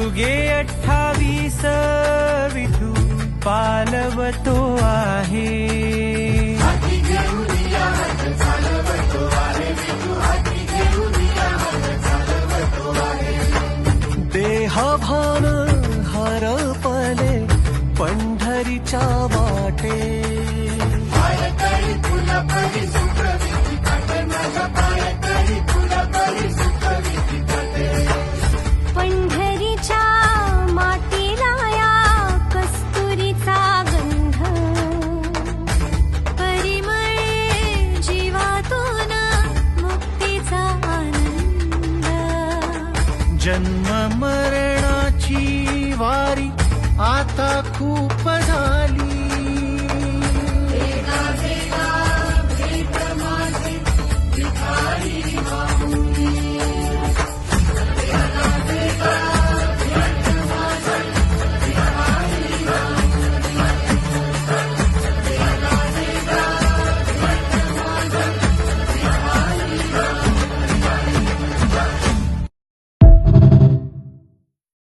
युगे 28 विठू पालवतो आहे. देहभान हरपले पंढरीच्या वाटे. पंढरीच्या मातीला या कस्तुरीचा गंध परिमळे जीवातून मुक्तीचा आनंद. जन्म मरणाची वारी आता खूप झाली.